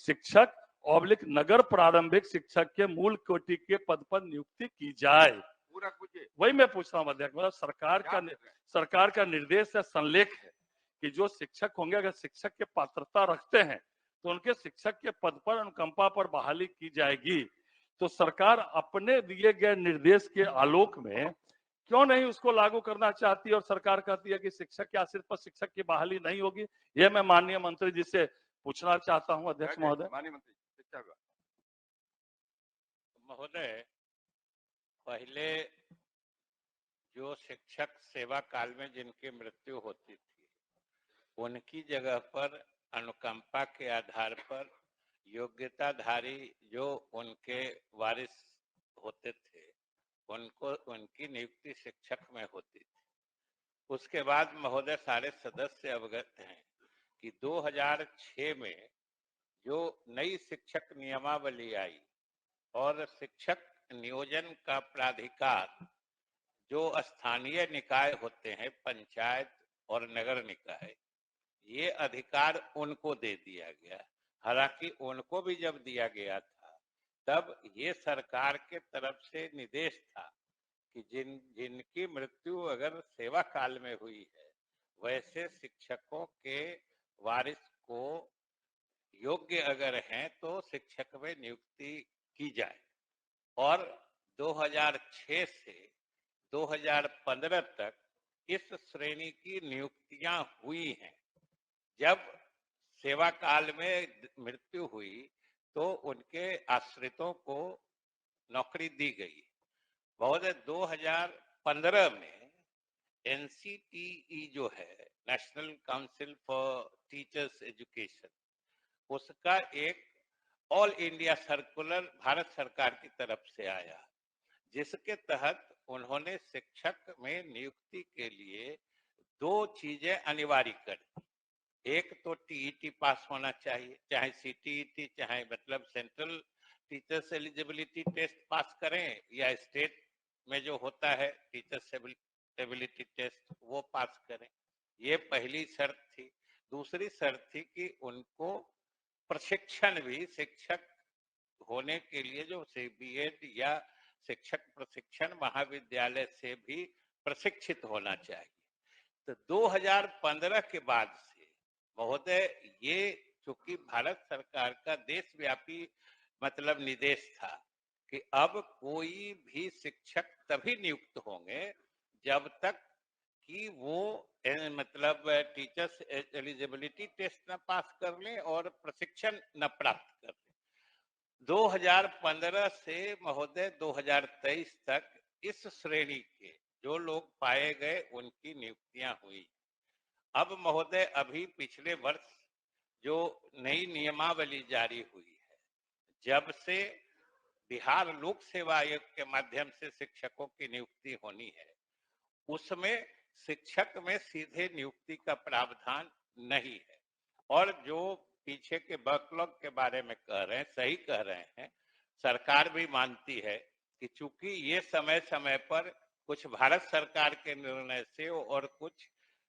शिक्षक ऑब्लिक नगर प्रारंभिक शिक्षक के मूल कोटि के पद पर नियुक्ति की जाए। पूरा पूछिए। वही मैं पूछ रहा हूँ अध्यक्ष, मतलब सरकार का निर्देश है, संलेख है कि जो शिक्षक होंगे अगर शिक्षक के पात्रता रखते हैं तो उनके शिक्षक के पद पर अनुकंपा पर बहाली की जाएगी। तो सरकार अपने दिए गए निर्देश के आलोक में क्यों नहीं उसको लागू करना चाहती है और सरकार कहती है कि शिक्षक के आश्रित पर शिक्षक की बहाली नहीं होगी। यह मैं माननीय मंत्री जी से पूछना चाहता हूं अध्यक्ष महोदय। माननीय मंत्री शिक्षा विभाग महोदय, पहले जो शिक्षक सेवा काल में जिनकी मृत्यु होती थी उनकी जगह पर अनुकंपा के आधार पर योग्यताधारी जो उनके वारिस होते थे उनको उनकी नियुक्ति शिक्षक में होती थी। उसके बाद महोदय सारे सदस्य अवगत हैं कि 2006 में जो नई शिक्षक नियमावली आई और शिक्षक नियोजन का प्राधिकार जो स्थानीय निकाय होते हैं, पंचायत और नगर निकाय, ये अधिकार उनको दे दिया गया। हालांकि उनको भी जब दिया गया था तब ये सरकार के तरफ से निर्देश था कि जिनकी मृत्यु अगर सेवा काल में हुई है वैसे शिक्षकों के वारिस को योग्य अगर हैं तो शिक्षक में नियुक्ति की जाए। और 2006 से 2015 तक इस श्रेणी की नियुक्तियां हुई हैं। जब सेवा काल में मृत्यु हुई तो उनके आश्रितों को नौकरी दी गई। महोदय 2015 में NCTE जो है, national council for teachers education, उसका एक ऑल इंडिया सर्कुलर भारत सरकार की तरफ से आया जिसके तहत उन्होंने शिक्षक में नियुक्ति के लिए 2 चीजें अनिवार्य कर दी। एक तो TET पास होना चाहिए, चाहे CTET चाहे मतलब central teachers eligibility test pass करें या स्टेट में जो होता है टीचर्स एबिलिटी टेस्ट वो पास करें। ये पहली शर्त थी। दूसरी शर्त थी कि उनको प्रशिक्षण भी शिक्षक होने के लिए जो BEd या शिक्षक प्रशिक्षण महाविद्यालय से भी प्रशिक्षित होना चाहिए। तो 2015 के बाद से महोदय ये चूंकि भारत सरकार का देशव्यापी मतलब निर्देश था कि अब कोई भी शिक्षक तभी नियुक्त होंगे जब तक कि वो मतलब टीचर्स एलिजिबिलिटी टेस्ट न पास कर लें और प्रशिक्षण न प्राप्त कर लें। 2015 से महोदय 2023 तक इस श्रेणी के जो लोग पाए गए उनकी नियुक्तियां हुई। अब महोदय अभी पिछले वर्ष जो नई नियमावली जारी हुई है, जब से बिहार लोक सेवा आयोग के माध्यम से शिक्षकों की नियुक्ति होनी है, उसमें शिक्षक में सीधे नियुक्ति का प्रावधान नहीं है। और जो पीछे के बैकलॉग के बारे में कह रहे हैं, सही कह रहे हैं, सरकार भी मानती है कि चूंकि ये समय समय पर कुछ भारत सरकार के निर्णय से और कुछ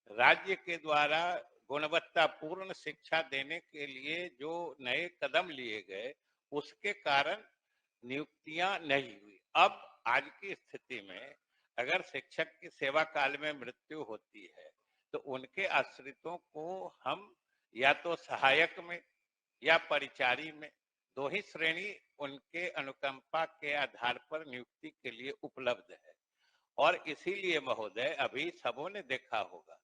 राज्य के द्वारा गुणवत्तापूर्ण शिक्षा देने के लिए जो नए कदम लिए गए उसके कारण नियुक्तियां नहीं हुई। अब आज की स्थिति में अगर शिक्षक की सेवा काल में मृत्यु होती है तो उनके आश्रितों को हम या तो सहायक में या परिचारी में 2 ही श्रेणी उनके अनुकंपा के आधार पर नियुक्ति के लिए उपलब्ध है। और इसीलिए महोदय अभी सबों ने देखा होगा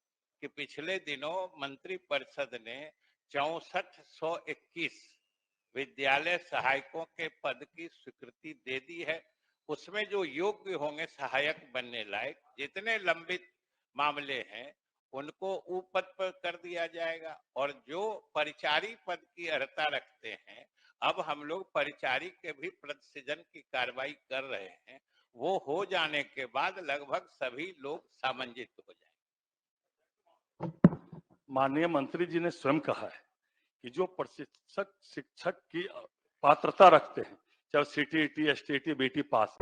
कि पिछले दिनों मंत्रिपरिषद ने 6421 विद्यालय सहायकों के पद की स्वीकृति दे दी है। उसमें जो योग्य होंगे सहायक बनने लायक, जितने लंबित मामले हैं उनको पद पर कर दिया जाएगा। और जो परिचारी पद की अर्हता रखते हैं, अब हम लोग परिचारी के भी पद सृजन की कार्रवाई कर रहे हैं। वो हो जाने के बाद लगभग सभी लोग सामंजित हो जाएंगे। माननीय मंत्री जी ने स्वयं कहा है कि जो प्रशिक्षक शिक्षक की पात्रता रखते हैं, चाहे CTET, STET, BT पास